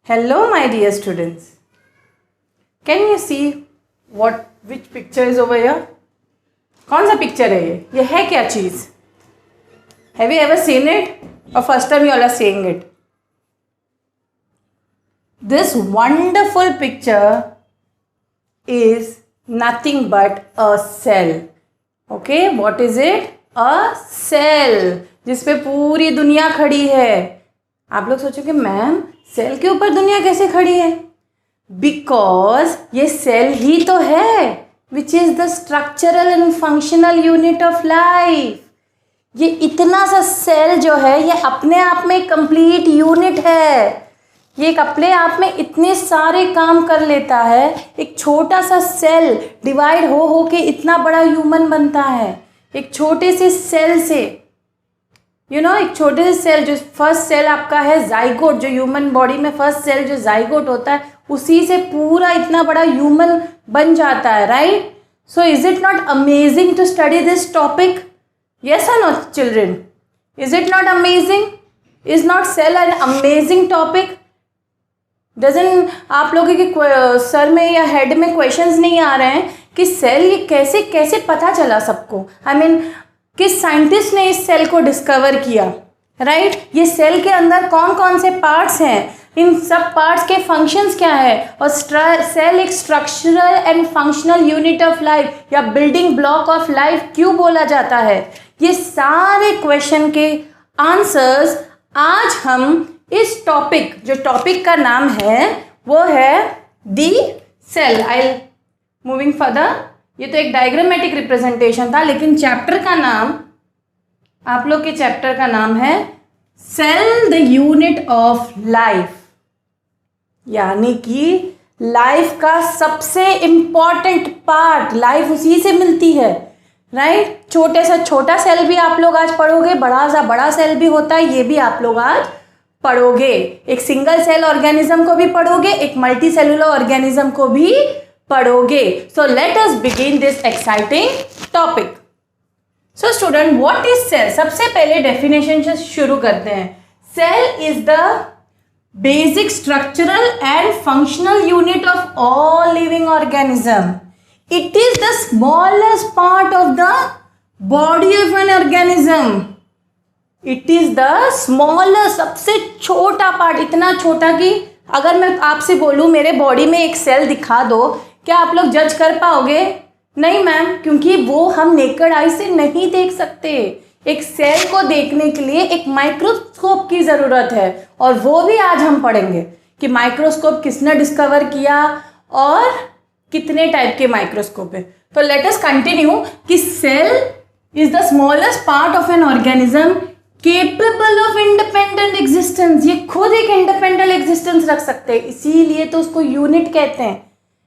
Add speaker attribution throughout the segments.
Speaker 1: Hello, my dear students. Can you see which picture is over here? कौन सा picture है ये है क्या चीज़? Have you ever seen it? Or first time you all are seeing it? This wonderful picture is nothing but a cell. Okay, what is it? A cell, जिस पे पूरी दुनिया खड़ी है. आप लोग सोचोगे मैम सेल के ऊपर दुनिया कैसे खड़ी है? बिकॉज ये सेल ही तो है which is the structural and functional unit of life. ये इतना सा सेल जो है ये अपने आप में कंप्लीट यूनिट है. ये अपने आप में इतने सारे काम कर लेता है. एक छोटा सा सेल डिवाइड हो के इतना बड़ा ह्यूमन बनता है. एक छोटे से सेल से एक छोटे से सेल, जो फर्स्ट सेल आपका है जाइगोट, जो ह्यूमन बॉडी में फर्स्ट सेल जो जाइगोट होता है उसी से पूरा इतना बड़ा ह्यूमन बन जाता है. Right? So is it not amazing to study this topic? Yes और no children? Is it not amazing? Is not cell an amazing topic? डजन आप लोगों के सर में या हेड में क्वेश्चंस नहीं आ रहे हैं कि सेल ये कैसे कैसे पता चला सबको? आई मीन किस साइंटिस्ट ने इस सेल को डिस्कवर किया? राइट? ये सेल के अंदर कौन कौन से पार्ट्स हैं, इन सब पार्ट्स के फंक्शंस क्या है, और सेल एक structural and functional unit of life या बिल्डिंग ब्लॉक ऑफ लाइफ क्यों बोला जाता है? ये सारे क्वेश्चन के आंसर्स आज हम इस टॉपिक, जो टॉपिक का नाम है वो है दी सेल. आई मूविंग फर्दर. ये तो एक डायग्रामेटिक रिप्रेजेंटेशन था, लेकिन चैप्टर का नाम, आप लोग के चैप्टर का नाम है cell the unit of life. यानी कि लाइफ का सबसे इम्पॉर्टेंट पार्ट, लाइफ उसी से मिलती है. राइट? छोटे से छोटा सेल भी आप लोग आज पढ़ोगे, बड़ा सा बड़ा सेल भी होता है, ये भी आप लोग आज पढ़ोगे. एक सिंगल सेल ऑर्गेनिज्म को भी पढ़ोगे, एक मल्टी सेलुलर ऑर्गेनिज्म को भी पढ़ोगे. So let us begin this exciting topic. So student, what is cell? सबसे पहले डेफिनेशन से शुरू करते हैं. Cell is the basic structural and functional unit of all living organism. It is the smallest part of the body of an organism. It is the smallest, सबसे छोटा part. इतना छोटा कि अगर मैं आपसे बोलूँ मेरे बॉडी में एक सेल दिखा दो, क्या आप लोग जज कर पाओगे? नहीं मैम, क्योंकि वो हम नेकेड आई से नहीं देख सकते. एक सेल को देखने के लिए एक माइक्रोस्कोप की ज़रूरत है, और वो भी आज हम पढ़ेंगे कि माइक्रोस्कोप किसने डिस्कवर किया और कितने टाइप के माइक्रोस्कोप है. तो लेट अस कंटिन्यू कि cell is the smallest part of an organism capable of independent existence. ये खुद एक इंडिपेंडेंट एग्जिस्टेंस रख सकते हैं, इसीलिए तो उसको यूनिट कहते हैं,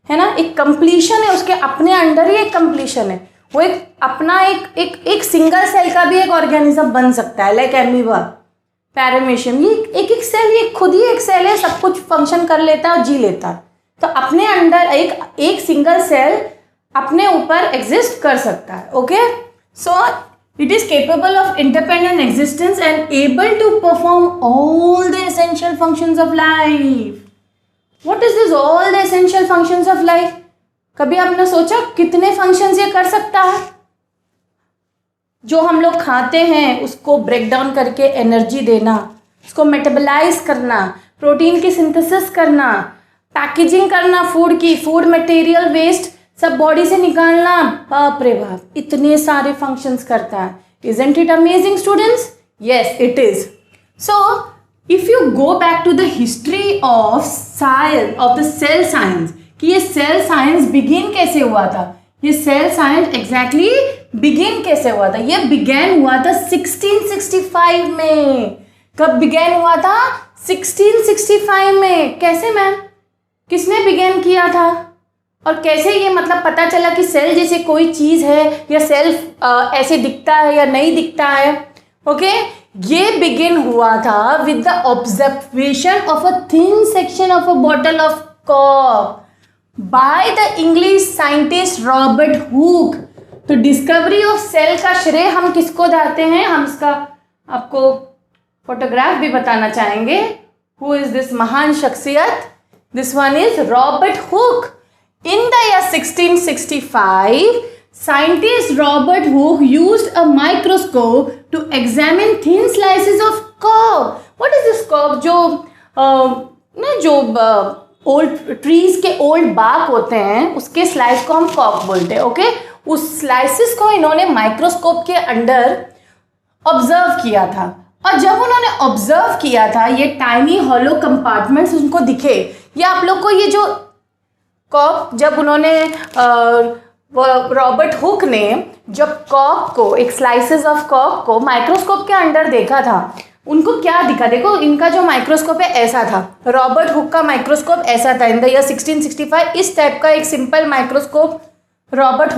Speaker 1: है ना. एक कंप्लीशन है, उसके अपने अंडर ही एक कंप्लीशन है. वो एक अपना एक सिंगल सेल का भी एक ऑर्गेनिज्म बन सकता है, लाइक एमीबा, पैरामीशियम. ये एक सेल, ये खुद ही एक सेल है, सब कुछ फंक्शन कर लेता है और जी लेता है. तो अपने अंडर एक सिंगल सेल अपने ऊपर एग्जिस्ट कर सकता है. Okay, so it is capable of independent existence and able to perform all the essential functions of life. What is this all the essential functions of life? कभी आपने सोचा कितने functions ये कर सकता है? जो हम लोग खाते हैं उसको ब्रेक डाउन करके एनर्जी देना, उसको मेटाबलाइज करना, प्रोटीन की सिंथेसिस करना, पैकेजिंग करना फूड की, फूड मटेरियल वेस्ट सब बॉडी से निकालना. बाप रे बाप, इतने सारे फंक्शंस करता है. Isn't it amazing, students? Yes, it is. So, if you go back to the history of science, of the cell science, कि ये सेल साइंस बिगिन कैसे हुआ था, ये सेल साइंस एग्जैक्टली बिगिन कैसे हुआ था? ये बिगैन हुआ था 1665 में. कब बिगैन हुआ था? 1665 में. कैसे मैम? किसने बिगैन किया था? और कैसे ये मतलब पता चला कि सेल जैसे कोई चीज़ है, या सेल ऐसे दिखता है या नहीं दिखता है? ओके, ये बिगिन हुआ था with the observation of a thin section of a bottle of कॉक by the English scientist Robert Hooke. तो डिस्कवरी ऑफ सेल का श्रेय हम किसको देते हैं? हम इसका आपको फोटोग्राफ भी बताना चाहेंगे. हु इज दिस महान शख्सियत? This one is Robert Hooke. In the year 1665, scientist Robert Hooke used a microscope to examine thin slices of cork. What is this cork? जो ओल्ड ट्रीज के ओल्ड बार्क होते हैं उसके slice को हम cork बोलते हैं. ओके, उस स्लाइसिस को इन्होंने माइक्रोस्कोप के अंडर ऑब्जर्व किया था. और जब उन्होंने ऑब्जर्व किया था ये टाइनी हॉलो कंपार्टमेंट्स उनको दिखे. ये आप लोग को ये जो कॉर्क, जब उन्होंने रॉबर्ट हुक ने जब कॉर्क को, एक स्लाइसेस ऑफ कॉर्क को माइक्रोस्कोप के अंडर देखा था, उनको क्या दिखा? देखो, इनका जो माइक्रोस्कोप है ऐसा था, रॉबर्ट हुक का माइक्रोस्कोप ऐसा था. इन द ईयर 1665 इस टाइप का एक सिंपल माइक्रोस्कोप रॉबर्ट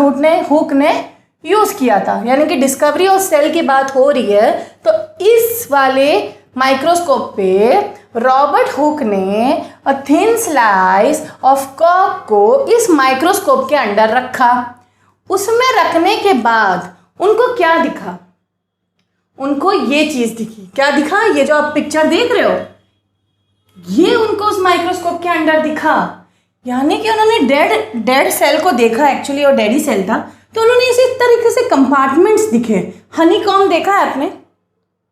Speaker 1: हुक ने यूज़ किया था. यानी कि डिस्कवरी ऑफ सेल की बात हो रही है तो इस वाले माइक्रोस्कोप पे रॉबर्ट हुक ने a thin slice of cork को इस माइक्रोस्कोप के अंदर रखा. उसमें रखने के बाद उनको क्या दिखा? उनको ये चीज़ दिखी. क्या दिखा? ये जो आप पिक्चर देख रहे हो, ये उनको उस माइक्रोस्कोप के अंदर दिखा. यानी कि उन्होंने डेड सेल को देखा. एक्चुअली वो डेडी सेल था, तो उन्होंने इसी तरीके से कंपार्टमेंट्स दिखे. हनीकॉम्ब देखा है आपने?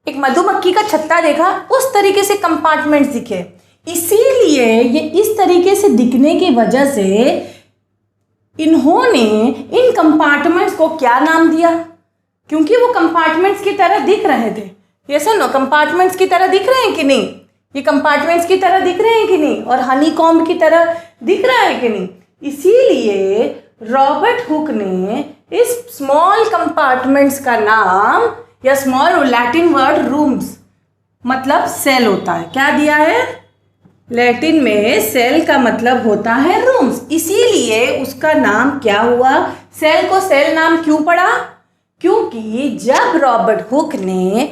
Speaker 1: एक मधुमक्खी का छत्ता देखा? उस तरीके से कंपार्टमेंट्स दिखे. इसीलिए ये इस तरीके से दिखने की वजह से इन्होंने इन कंपार्टमेंट्स को क्या नाम दिया? क्योंकि वो कंपार्टमेंट्स की तरह दिख रहे थे. ये सुनो, कंपार्टमेंट्स की तरह दिख रहे हैं कि नहीं? ये कंपार्टमेंट्स की तरह दिख रहे हैं कि नहीं? और हनीकॉम्ब की तरह दिख रहा है कि नहीं? इसीलिए रॉबर्ट हुक ने इस स्मॉल कंपार्टमेंट्स का नाम, या स्मॉल लैटिन वर्ड रूम्स मतलब सेल होता है, क्या दिया है? लैटिन में सेल का मतलब होता है रूम्स. इसीलिए उसका नाम क्या हुआ? सेल को सेल नाम क्यों पड़ा? क्योंकि जब रॉबर्ट हुक ने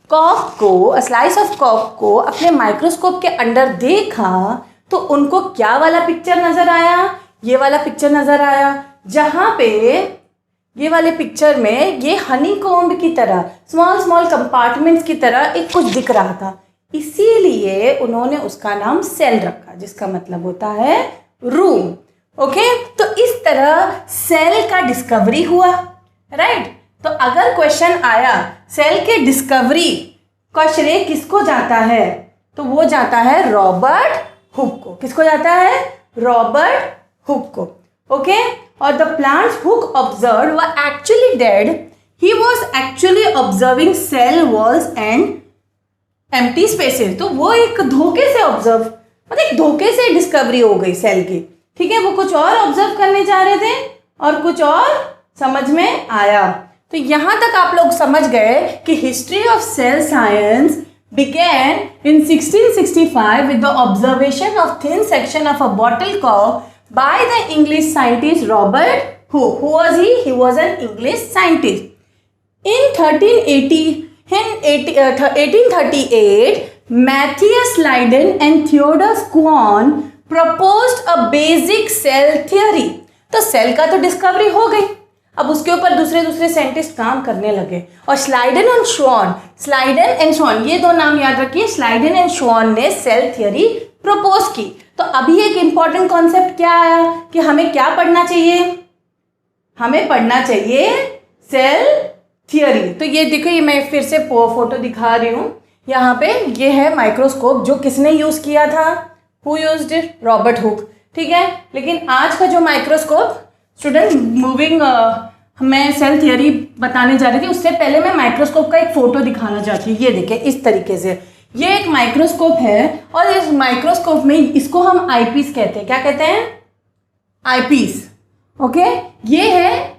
Speaker 1: कॉर्क को, स्लाइस ऑफ कॉर्क को अपने माइक्रोस्कोप के अंदर देखा तो उनको क्या वाला पिक्चर नज़र आया? ये वाला पिक्चर नज़र आया, जहाँ पे ये वाले पिक्चर में ये हनीकॉम्ब की तरह, स्मॉल कंपार्टमेंट्स की तरह एक कुछ दिख रहा था. इसीलिए उन्होंने उसका नाम सेल रखा, जिसका मतलब होता है रूम. ओके, तो इस तरह सेल का डिस्कवरी हुआ. राइट. तो अगर क्वेश्चन आया सेल के डिस्कवरी का श्रेय किसको जाता है, तो वो जाता है रॉबर्ट हुक को. किसको जाता है? रॉबर्ट हुक को. ओके. और the plants Hooke observed were actually dead. He was actually observing cell walls and empty spaces. तो वो एक धोखे से ऑब्जर्व, मतलब एक धोखे से डिस्कवरी हो गई सेल की. ठीक है, वो कुछ और ऑब्जर्व करने जा रहे थे और कुछ और समझ में आया. तो यहाँ तक आप लोग समझ गए कि history of cell science began in 1665 with the observation of thin section of a bottle cork by the English scientist Robert Hooke. Who was he? He was an English scientist. In 1838, Matthias Leiden and Theodor Schwann proposed a basic cell theory. तो cell का तो discovery हो गई, अब उसके ऊपर दूसरे scientist काम करने लगे. और स्लाइडन एंड श्वान, ये दो नाम याद रखिए. स्लाइडन एंड श्वान ने सेल थियोरी प्रपोज की. तो अभी एक इम्पॉर्टेंट कॉन्सेप्ट क्या आया कि हमें क्या पढ़ना चाहिए? हमें पढ़ना चाहिए सेल थियोरी. तो ये देखो, ये मैं फिर से फोटो दिखा रही हूँ. यहाँ पे ये है माइक्रोस्कोप जो किसने यूज़ किया था? Who used it? Robert Hooke. ठीक है, लेकिन आज का जो माइक्रोस्कोप स्टूडेंट मूविंग, मैं सेल थियोरी बताने जा रही थी, उससे पहले मैं माइक्रोस्कोप का एक फ़ोटो दिखाना चाहती हूँ. ये देखिए, इस तरीके से ये एक माइक्रोस्कोप है और इस माइक्रोस्कोप में इसको हम आईपीस कहते हैं. क्या कहते हैं? आईपीस. ओके, ये है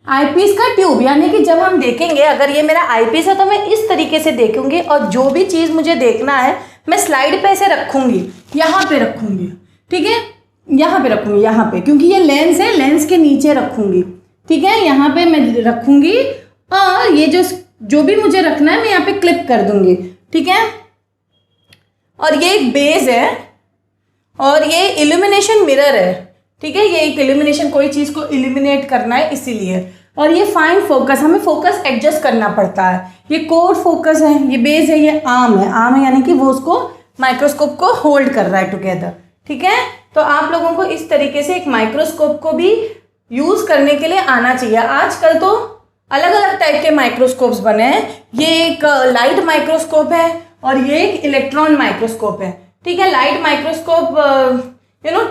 Speaker 1: आईपीस का ट्यूब. यानी कि जब हम देखेंगे, अगर ये मेरा आईपीस है तो मैं इस तरीके से देखूंगी और जो भी चीज़ मुझे देखना है मैं स्लाइड पे ऐसे रखूंगी, यहाँ पे रखूंगी. ठीक है, यहाँ पे रखूंगी, यहाँ पे, क्योंकि ये लेंस है, लेंस के नीचे रखूंगी. ठीक है, यहाँ पे मैं रखूंगी और ये जो भी मुझे रखना है मैं यहाँ पे क्लिप कर दूंगी. ठीक है, और ये एक बेस है और ये इल्यूमिनेशन मिरर है. ठीक है, ये एक इल्यूमिनेशन, कोई चीज़ को इल्यूमिनेट करना है इसीलिए. और ये फाइन फोकस, हमें फोकस एडजस्ट करना पड़ता है. ये कोर फोकस है, ये बेस है, ये आर्म है. आर्म है यानी कि वो उसको माइक्रोस्कोप को होल्ड कर रहा है टुगेदर। ठीक है, तो आप लोगों को इस तरीके से एक माइक्रोस्कोप को भी यूज़ करने के लिए आना चाहिए। आजकल तो अलग अलग टाइप के माइक्रोस्कोप्स बने हैं। ये एक लाइट माइक्रोस्कोप है और ये एक इलेक्ट्रॉन माइक्रोस्कोप है। ठीक है, लाइट माइक्रोस्कोप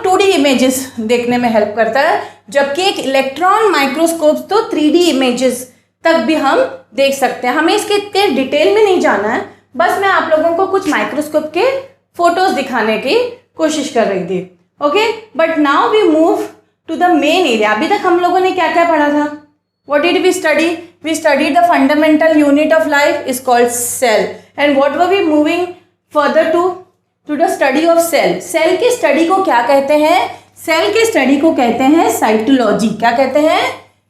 Speaker 1: 2D इमेजेस देखने में हेल्प करता है, जबकि एक इलेक्ट्रॉन माइक्रोस्कोप तो 3D इमेजेस तक भी हम देख सकते हैं। हमें इसके इतने डिटेल में नहीं जाना है, बस मैं आप लोगों को कुछ माइक्रोस्कोप के फोटोज दिखाने की कोशिश कर रही थी। Okay, but now we move to the main area. अभी तक हम लोगों ने क्या क्या पढ़ा था? What did we study? We studied the fundamental unit of life is called cell. And what were we moving further to? To the study of cell. Cell की स्टडी को क्या कहते हैं? सेल के स्टडी को कहते हैं साइटोलॉजी। क्या कहते हैं?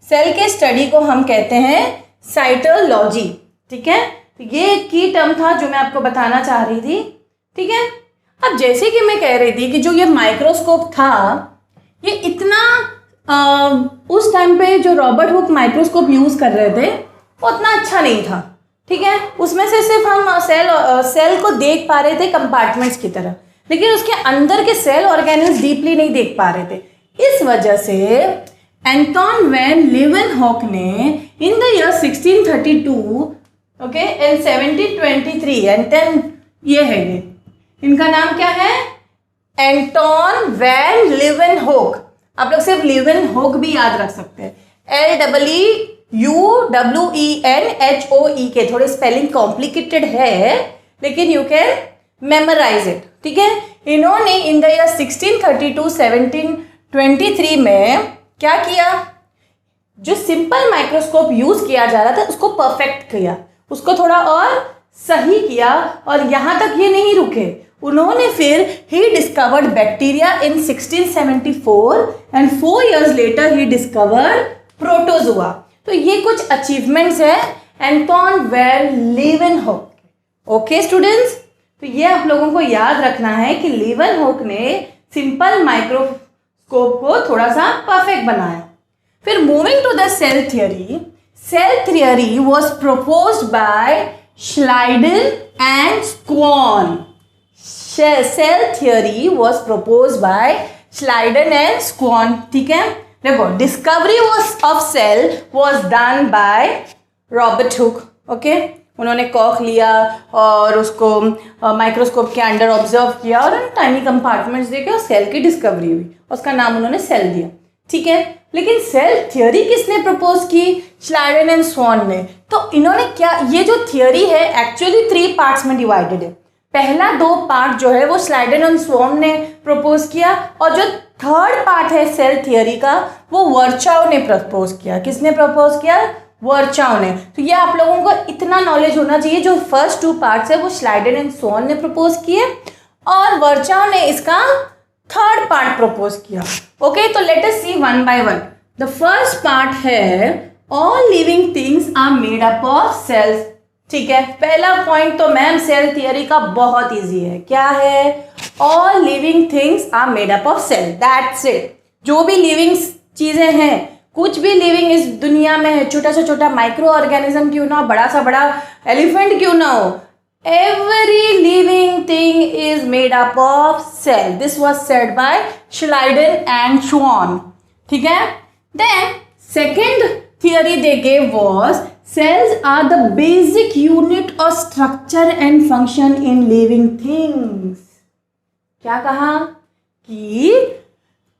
Speaker 1: सेल के स्टडी को हम कहते हैं साइटोलॉजी। ठीक है, तो ये एक की टर्म था जो मैं आपको बताना चाह रही थी। ठीक है, अब जैसे कि मैं कह रही थी कि जो ये माइक्रोस्कोप था, ये इतना उस टाइम पे जो रॉबर्ट हुक माइक्रोस्कोप यूज़ कर रहे थे वो उतना अच्छा नहीं था। ठीक है, उसमें से सिर्फ हम सेल को देख पा रहे थे कंपार्टमेंट्स की तरह, लेकिन उसके अंदर के सेल ऑर्गेनेल्स डीपली नहीं देख पा रहे थे। इस वजह से एंटोन वैन लीeuwenhoek ने in the year 1632 okay and 1723 and 10 ये है, ये इनका नाम क्या है? Anton van Leeuwenhoek. आप लोग सिर्फ लीeuwenhoek भी याद रख सकते हैं, LEUWENHOEK। थोड़े स्पेलिंग कॉम्प्लिकेटेड है, लेकिन यू कैन मेमोराइज इट। ठीक है, इन्होंने इन द ईयर 1632-1723 में क्या किया? जो सिंपल माइक्रोस्कोप यूज किया जा रहा था उसको परफेक्ट किया, उसको थोड़ा और सही किया। और यहाँ तक ये नहीं रुके, उन्होंने फिर he discovered bacteria in 1674 and 4 years later he discovered protozoa. तो ये कुछ अचीवमेंट्स है एंटोन वैन लीeuwenhoek। ओके स्टूडेंट्स, तो ये आप लोगों को याद रखना है कि लीeuwenhoek ने सिंपल माइक्रोस्कोप को थोड़ा सा परफेक्ट बनाया। फिर moving to the cell theory was proposed by Schleiden and Schwann. Cell theory was proposed by Schleiden and Schwann. ठीक है, देखो, discovery of cell was done by Robert Hooke. Okay, उन्होंने कॉक लिया और उसको माइक्रोस्कोप के अंडर ऑब्जर्व किया और टाइनी कंपार्टमेंट्स देखे और सेल की डिस्कवरी हुई, उसका नाम उन्होंने सेल दिया। ठीक है, लेकिन सेल थियरी किसने प्रपोज की? श्लाइडन एंड स्वान ने। तो इन्होंने क्या, ये जो थियरी है एक्चुअली 3 पार्ट्स में डिवाइडेड है। पहला 2 पार्ट जो है वो श्लाइडन एंड स्वान ने प्रपोज किया, और जो थर्ड पार्ट है सेल थियरी का वो वर्चाउ ने प्रपोज किया। किसने प्रपोज किया? वर्चाउ ने। तो ये आप लोगों को इतना नॉलेज होना चाहिए, जो फर्स्ट 2 पार्ट्स है वो श्लाइडन एंड स्वान ने प्रपोज किए और वर्चाउ ने इसका थर्ड पार्ट प्रपोज किया। ओके, तो let us see one by one. The first part है all living things are made up of cells. ठीक है, पहला पॉइंट तो मैम सेल थियरी का बहुत इजी है। क्या है? All living things are made up of cell, that's it. जो भी लिविंग चीजें हैं, कुछ भी लिविंग इस दुनिया में है, छोटा से छोटा माइक्रो ऑर्गेनिज्म क्यों ना हो, बड़ा सा बड़ा एलिफेंट क्यों ना हो, every living thing is made up of cell. This was said by Schleiden and Schwann. ठीक है, then second theory they gave was cells are the basic unit of structure and function in living things. क्या कहा? कि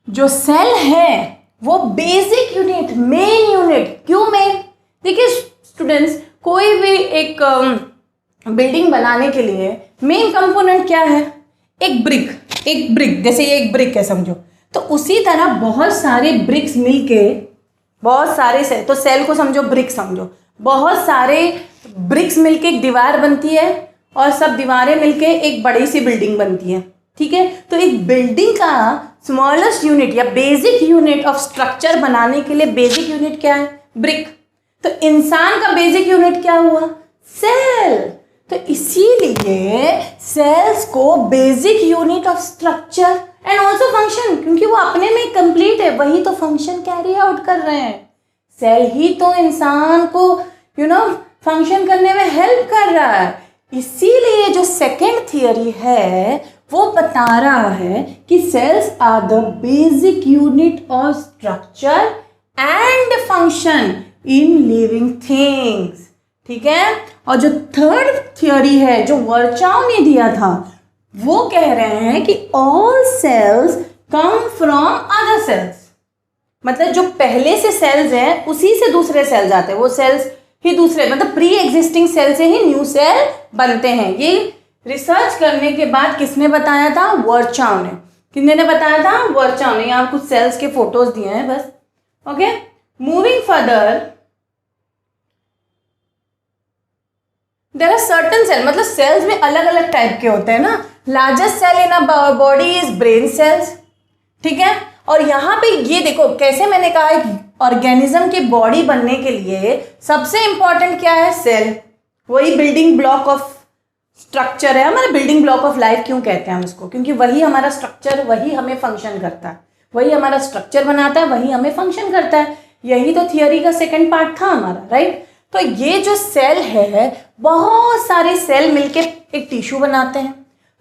Speaker 1: जो cell है वो basic unit, main unit. क्यों main? देखिए स्टूडेंट्स, कोई भी एक बिल्डिंग बनाने के लिए मेन कंपोनेंट क्या है? एक ब्रिक, जैसे ये एक ब्रिक है समझो, तो उसी तरह बहुत सारे ब्रिक्स मिलके, बहुत सारे सेल, तो सेल को समझो ब्रिक समझो, बहुत सारे ब्रिक्स मिलके एक दीवार बनती है और सब दीवारें मिलके एक बड़ी सी बिल्डिंग बनती है। ठीक है, तो एक बिल्डिंग का स्मॉलेस्ट यूनिट या बेसिक यूनिट ऑफ स्ट्रक्चर बनाने के लिए बेसिक यूनिट क्या है? ब्रिक। तो इंसान का बेसिक यूनिट क्या हुआ? सेल। तो इसीलिए सेल्स को basic unit of structure and also function, क्योंकि वो अपने में कंप्लीट है, वही तो फंक्शन कैरी आउट कर रहे हैं। सेल ही तो इंसान को फंक्शन करने में हेल्प कर रहा है। इसीलिए जो सेकेंड थियरी है वो बता रहा है कि cells are the basic unit of structure and function in living things. ठीक है, और जो थर्ड थियरी है जो वर्चाउ ने दिया था वो कह रहे हैं कि all cells come from other cells, मतलब जो पहले से सेल्स हैं उसी से दूसरे सेल्स आते हैं, वो सेल्स ही दूसरे मतलब प्री एग्जिस्टिंग सेल से ही न्यू सेल बनते हैं। ये रिसर्च करने के बाद किसने बताया था? वर्चाउ ने। किसने बताया था? वर्चाउ ने। यहाँ कुछ सेल्स के फोटोज दिए हैं बस। Okay, moving further, there are certain cell, मतलब सेल्स में अलग अलग टाइप के होते हैं ना। Largest cell in a body is brain cells. ठीक है, और यहाँ पे ये देखो कैसे मैंने कहा है कि ऑर्गेनिज्म की बॉडी बनने के लिए सबसे इंपॉर्टेंट क्या है? सेल। वही बिल्डिंग ब्लॉक ऑफ स्ट्रक्चर है हमारा, बिल्डिंग ब्लॉक ऑफ लाइफ क्यों कहते हैं हम उसको? क्योंकि वही हमारा स्ट्रक्चर, वही हमें फंक्शन करता है, वही हमारा स्ट्रक्चर बनाता है, वही हमें फंक्शन करता है। यही तो थियरी का सेकंड पार्ट था हमारा, राइट। तो ये जो सेल है, बहुत सारे सेल मिलके एक टिश्यू बनाते हैं,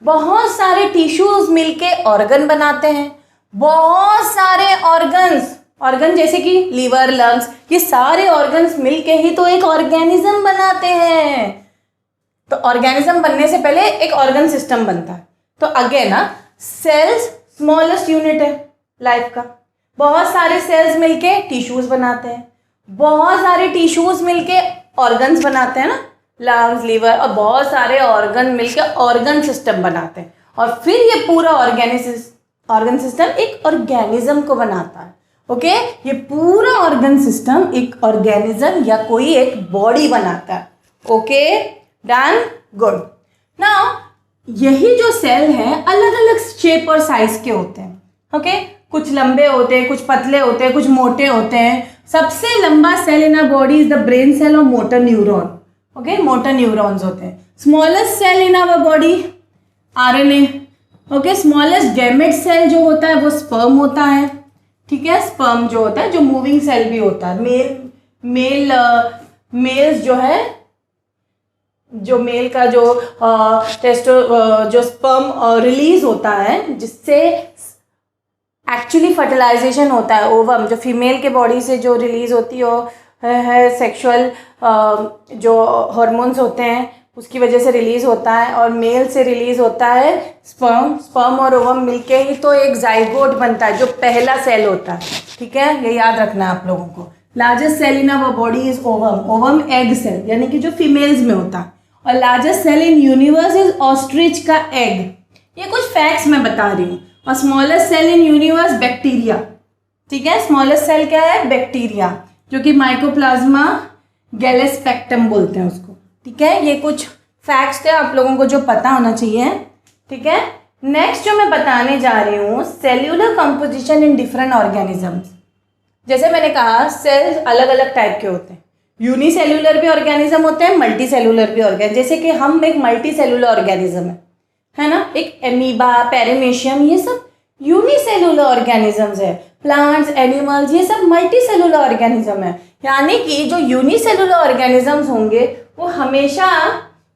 Speaker 1: बहुत सारे टिश्यूज मिलके ऑर्गन बनाते हैं, बहुत सारे ऑर्गन जैसे कि लीवर, लंग्स, ये सारे ऑर्गन्स मिलके ही तो एक ऑर्गेनिज्म बनाते हैं। तो ऑर्गेनिज्म बनने से पहले एक ऑर्गन सिस्टम बनता है। तो अगेन ना, सेल्स स्मॉलेस्ट यूनिट है लाइफ का। बहुत सारे सेल्स मिलके टिश्यूज बनाते हैं, बहुत सारे टिश्यूज मिलके ऑर्गन्स बनाते हैं ना, लंग्स, लीवर, और बहुत सारे ऑर्गन मिलके ऑर्गन सिस्टम बनाते हैं। और फिर ये पूरा ऑर्गन सिस्टम एक ऑर्गेनिज्म को बनाता है। ओके, ये पूरा ऑर्गन सिस्टम एक ऑर्गेनिज्म या कोई एक बॉडी बनाता है। Okay, done, good. नाउ यही जो सेल हैं अलग अलग शेप और साइज के होते हैं। ओके, कुछ लंबे होते हैं, कुछ पतले होते हैं, कुछ मोटे होते हैं। सबसे लंबा cell in a body is the brain cell और motor neuron. Okay, motor neurons होते हैं। Smallest cell in our body RNA. Okay, smallest gamete cell जो होता है वो स्पर्म होता है। ठीक है, स्पर्म जो होता है, जो मूविंग सेल भी होता है। मेल्स जो है, जो मेल का जो जो स्पर्म रिलीज होता है, जिससे एक्चुअली फर्टिलाइजेशन होता है, ओवम जो फीमेल के बॉडी से जो रिलीज होती है सेक्सुअल जो हार्मोन्स होते हैं उसकी वजह से रिलीज होता है, और मेल से रिलीज होता है स्पर्म और ओवम मिलके ही तो एक जाइगोट बनता है जो पहला सेल होता है। ठीक है, ये याद रखना है आप लोगों को। Largest cell in our body is ovum egg cell, यानी कि जो फीमेल्स में होता है। और largest cell in universe is ostrich का एग। ये कुछ फैक्ट्स मैं बता रही हूँ। और smallest cell in universe bacteria. ठीक है, स्मॉलेस्ट सेल क्या है? बैक्टीरिया, जो कि माइकोप्लाज्मा गैलेस्पेक्टम बोलते हैं उसको। ठीक है, ये कुछ फैक्ट्स थे आप लोगों को जो पता होना चाहिए। ठीक है, नेक्स्ट जो मैं बताने जा रही हूँ, cellular composition in different organisms. जैसे मैंने कहा सेल्स अलग अलग टाइप के होते हैं। यूनिसेल्यूलर भी ऑर्गेनिज्म होते हैं, मल्टी सेल्यूलर भी ऑर्गेनिज्म। जैसे कि हम एक मल्टी सेल्यूलर ऑर्गेनिज्म है ना, एक एमीबा, पैरामीशियम, ये सब यूनिसेल्यूलर ऑर्गेनिजम्स है। प्लांट्स, एनिमल्स, ये सब मल्टी सेल्यूलर ऑर्गेनिज्म है। यानी कि जो यूनिसेल्यूलर ऑर्गेनिजम्स होंगे वो हमेशा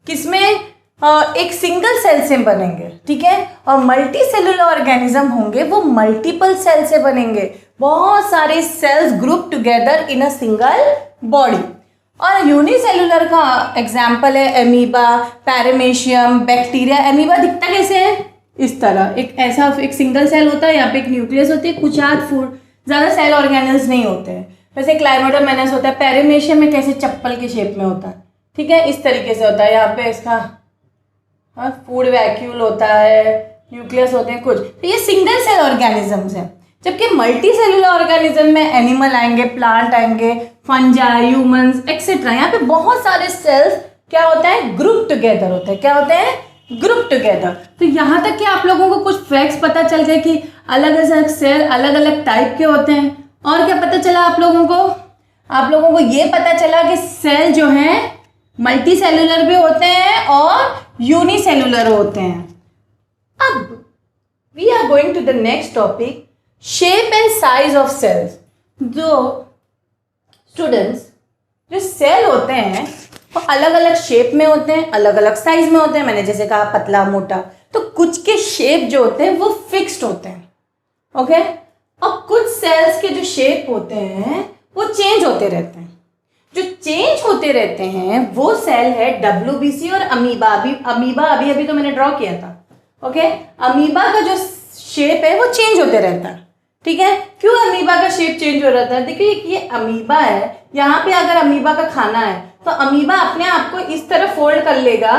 Speaker 1: किसमें एक सिंगल सेल से बनेंगे। ठीक है, और मल्टी सेल्यूलर ऑर्गेनिज्म होंगे वो मल्टीपल सेल से बनेंगे, बहुत सारे cells group together in a single body. और यूनिसेल्यूलर का एग्जाम्पल है एमीबा, पैरामीशियम, बैक्टीरिया। एमीबा दिखता कैसे है? इस तरह, एक ऐसा एक सिंगल सेल होता है, यहाँ पे एक न्यूक्लियस होती है, कुछ आध फूड, ज़्यादा सेल ऑर्गेनल्स नहीं होते हैं। वैसे क्लाइमेटोमेनस होता है, पैरामीशियम में कैसे चप्पल के शेप में होता है। ठीक है, इस तरीके से होता है। यहाँ पे इसका फूड वैक्यूल होता है, न्यूक्लियस होते हैं कुछ। तो ये सिंगल सेल ऑर्गेनिजम्स हैं। जबकि मल्टी सेल्यूलर ऑर्गेनिज्म में एनिमल आएंगे, प्लांट आएंगे, फंजाई, ह्यूमंस एक्सेट्रा। यहाँ पे बहुत सारे सेल्स क्या होता है? ग्रुप टुगेदर होते हैं। क्या होते हैं? Group together. तो यहाँ तक कि आप लोगों को कुछ फैक्ट्स पता चल गए कि अलग अलग सेल अलग अलग टाइप के होते हैं। और क्या पता चला आप लोगों को? आप लोगों को ये पता चला कि सेल जो हैं मल्टी सेल्यूलर भी होते हैं और यूनिसेल्यूलर होते हैं। अब we are going to the next topic, shape and size of cells. जो स्टूडेंट्स, जो सेल होते हैं वो अलग अलग शेप में होते हैं, अलग अलग साइज में होते हैं, मैंने जैसे कहा पतला मोटा। तो कुछ के शेप जो होते हैं वो फिक्स्ड होते हैं, ओके। और कुछ सेल्स के जो शेप होते हैं वो चेंज होते रहते हैं। जो चेंज होते रहते हैं वो सेल है WBC और अमीबा। अमीबा अभी तो मैंने ड्रॉ किया था, ओके। अमीबा का जो शेप है वो चेंज होते रहता है, ठीक है। क्यों अमीबा का शेप चेंज हो रहता है? देखिए ये अमीबा है, यहाँ पे अगर अमीबा का खाना है तो अमीबा अपने आप को इस तरह फोल्ड कर लेगा,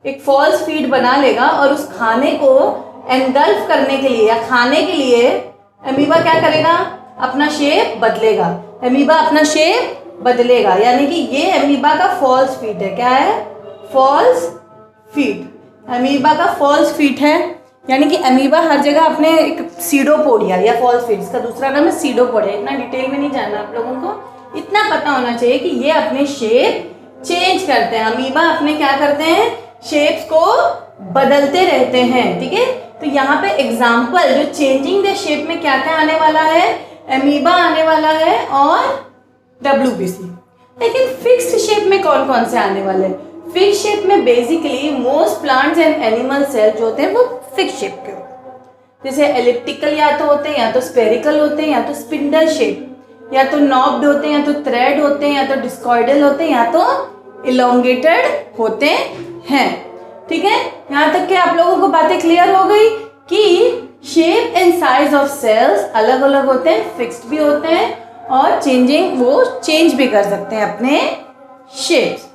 Speaker 1: एक फॉल्स फीड बना लेगा, और उस खाने को एनगल्फ करने के लिए या खाने के लिए अमीबा क्या करेगा? अपना शेप बदलेगा। अमीबा अपना शेप बदलेगा, यानी कि ये अमीबा का फॉल्स फीड है। क्या है? False feet. अमीबा का फॉल्स फीड है, यानी कि अमीबा हर जगह अपने एक सीडोपोडिया या फॉल्स फीड, इसका दूसरा नाम है सीडोपोडिया। इतना डिटेल में नहीं जानना आप लोगों को, इतना पता होना चाहिए कि ये अपने शेप चेंज करते हैं। अमीबा अपने क्या करते हैं? शेप्स को बदलते रहते हैं, ठीक है। तो यहाँ पे एग्जाम्पल जो चेंजिंग द शेप में क्या क्या आने वाला है? अमीबा आने वाला है और WBC। लेकिन फिक्स्ड शेप में कौन कौन से आने वाले हैं? फिक्स शेप में basically most plants and animal cell जो होते हैं वो फिक्स शेप के होते हैं। जैसे एलिप्टिकल या तो होते हैं, या तो स्पेरिकल होते हैं, या तो स्पिंडल शेप, या तो नॉब्ड होते हैं, या तो थ्रेड होते हैं, या तो डिस्कॉइडल होते हैं, या तो इलोंगेटेड होते हैं, ठीक है। यहाँ तक कि आप लोगों को बातें क्लियर हो गई कि shape and size of cells अलग अलग होते हैं, फिक्स्ड भी होते हैं और चेंजिंग, वो चेंज भी कर सकते हैं अपने शेप्स।